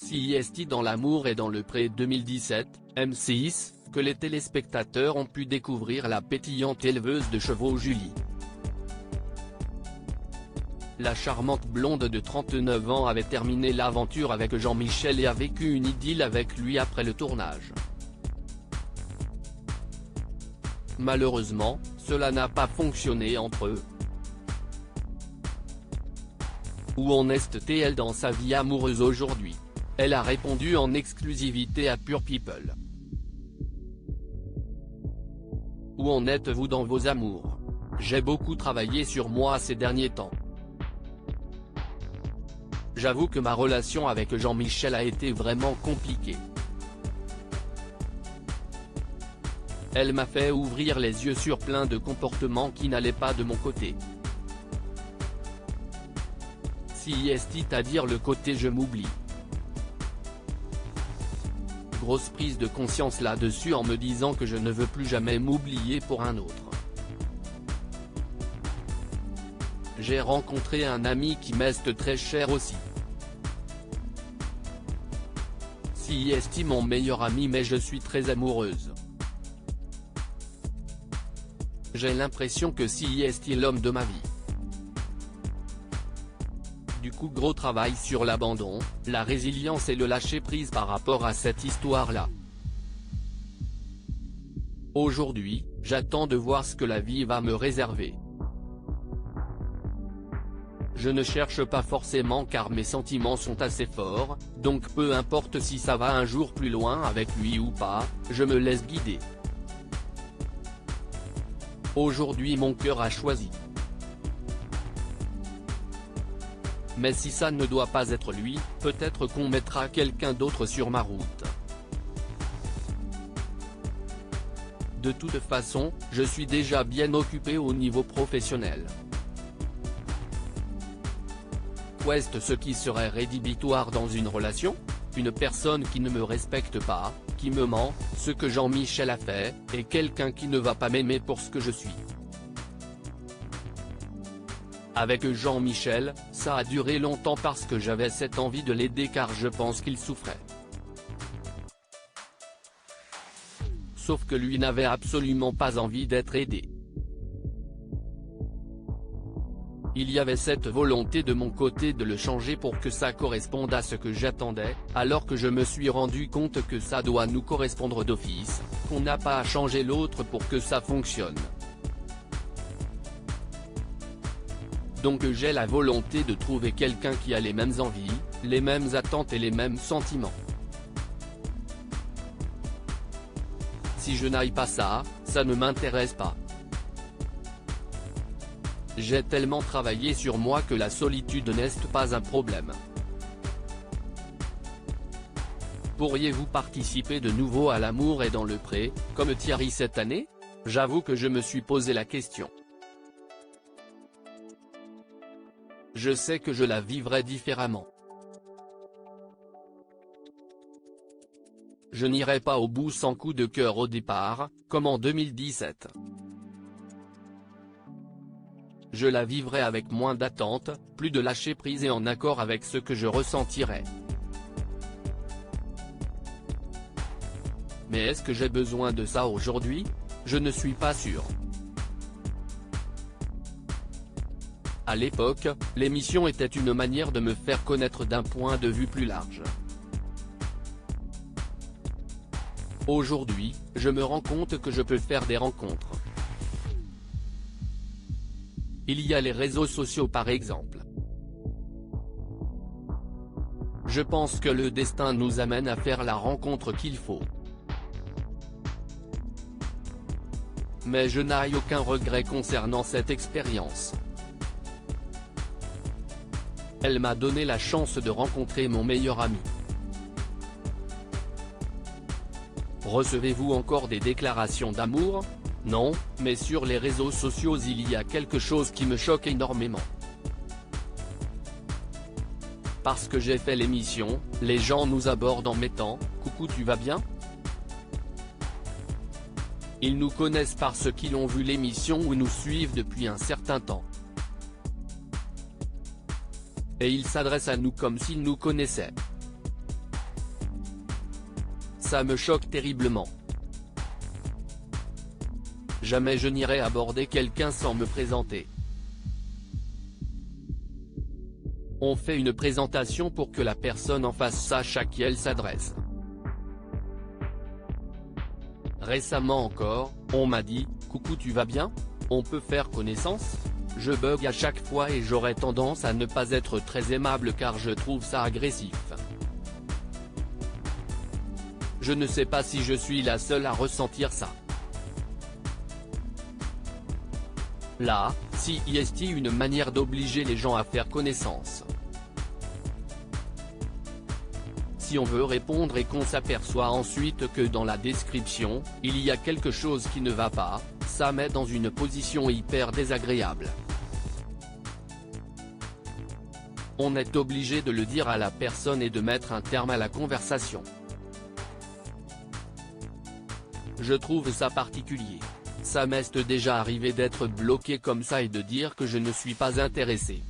CIST dans l'amour et dans le pré 2017, M6, que les téléspectateurs ont pu découvrir la pétillante éleveuse de chevaux Julie. La charmante blonde de 39 ans avait terminé l'aventure avec Jean-Michel et a vécu une idylle avec lui après le tournage. Malheureusement, cela n'a pas fonctionné entre eux. Où en est-elle dans sa vie amoureuse aujourd'hui? Elle a répondu en exclusivité à Pure People. Où en êtes-vous dans vos amours? J'ai beaucoup travaillé sur moi ces derniers temps. J'avoue que ma relation avec Jean-Michel a été vraiment compliquée. Elle m'a fait ouvrir les yeux sur plein de comportements qui n'allaient pas de mon côté. CIST à dire le côté je m'oublie. Grosse prise de conscience là-dessus en me disant que je ne veux plus jamais m'oublier pour un autre. J'ai rencontré un ami qui m'est très cher aussi. CIST mon meilleur ami mais je suis très amoureuse. J'ai l'impression que CIST est l'homme de ma vie. Du coup gros travail sur l'abandon, la résilience et le lâcher-prise par rapport à cette histoire-là. Aujourd'hui, j'attends de voir ce que la vie va me réserver. Je ne cherche pas forcément car mes sentiments sont assez forts, donc peu importe si ça va un jour plus loin avec lui ou pas, je me laisse guider. Aujourd'hui mon cœur a choisi. Mais si ça ne doit pas être lui, peut-être qu'on mettra quelqu'un d'autre sur ma route. De toute façon, je suis déjà bien occupé au niveau professionnel. Qu'est-ce ce qui serait rédhibitoire dans une relation? Une personne qui ne me respecte pas, qui me ment, ce que Jean-Michel a fait, et quelqu'un qui ne va pas m'aimer pour ce que je suis. Avec Jean-Michel, ça a duré longtemps parce que j'avais cette envie de l'aider car je pense qu'il souffrait. Sauf que lui n'avait absolument pas envie d'être aidé. Il y avait cette volonté de mon côté de le changer pour que ça corresponde à ce que j'attendais, alors que je me suis rendu compte que ça doit nous correspondre d'office, qu'on n'a pas à changer l'autre pour que ça fonctionne. Donc j'ai la volonté de trouver quelqu'un qui a les mêmes envies, les mêmes attentes et les mêmes sentiments. Si je n'aille pas ça, ça ne m'intéresse pas. J'ai tellement travaillé sur moi que la solitude n'est pas un problème. Pourriez-vous participer de nouveau à l'amour et dans le pré, comme Thierry cette année? J'avoue que je me suis posé la question. Je sais que je la vivrai différemment. Je n'irai pas au bout sans coup de cœur au départ, comme en 2017. Je la vivrai avec moins d'attente, plus de lâcher prise et en accord avec ce que je ressentirai. Mais est-ce que j'ai besoin de ça aujourd'hui? Je ne suis pas sûr. À l'époque, l'émission était une manière de me faire connaître d'un point de vue plus large. Aujourd'hui, je me rends compte que je peux faire des rencontres. Il y a les réseaux sociaux par exemple. Je pense que le destin nous amène à faire la rencontre qu'il faut. Mais je n'ai aucun regret concernant cette expérience. Elle m'a donné la chance de rencontrer mon meilleur ami. Recevez-vous encore des déclarations d'amour? Non, mais sur les réseaux sociaux il y a quelque chose qui me choque énormément. Parce que j'ai fait l'émission, les gens nous abordent en mettant « Coucou tu vas bien ?» Ils nous connaissent parce qu'ils ont vu l'émission ou nous suivent depuis un certain temps. Et ils s'adressent à nous comme s'ils nous connaissaient. Ça me choque terriblement. Jamais je n'irai aborder quelqu'un sans me présenter. On fait une présentation pour que la personne en face sache à qui elle s'adresse. Récemment encore, on m'a dit « Coucou, tu vas bien? On peut faire connaissance ?» Je bug à chaque fois et j'aurais tendance à ne pas être très aimable car je trouve ça agressif. Je ne sais pas si je suis la seule à ressentir ça. Là, si est une manière d'obliger les gens à faire connaissance. Si on veut répondre et qu'on s'aperçoit ensuite que dans la description, il y a quelque chose qui ne va pas, ça met dans une position hyper désagréable. On est obligé de le dire à la personne et de mettre un terme à la conversation. Je trouve ça particulier. Ça m'est déjà arrivé d'être bloqué comme ça et de dire que je ne suis pas intéressé.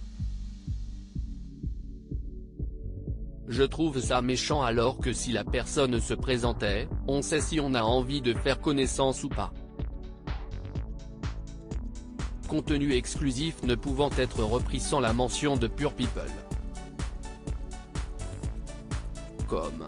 Je trouve ça méchant alors que si la personne se présentait, on sait si on a envie de faire connaissance ou pas. Contenu exclusif ne pouvant être repris sans la mention de Pure People. Comme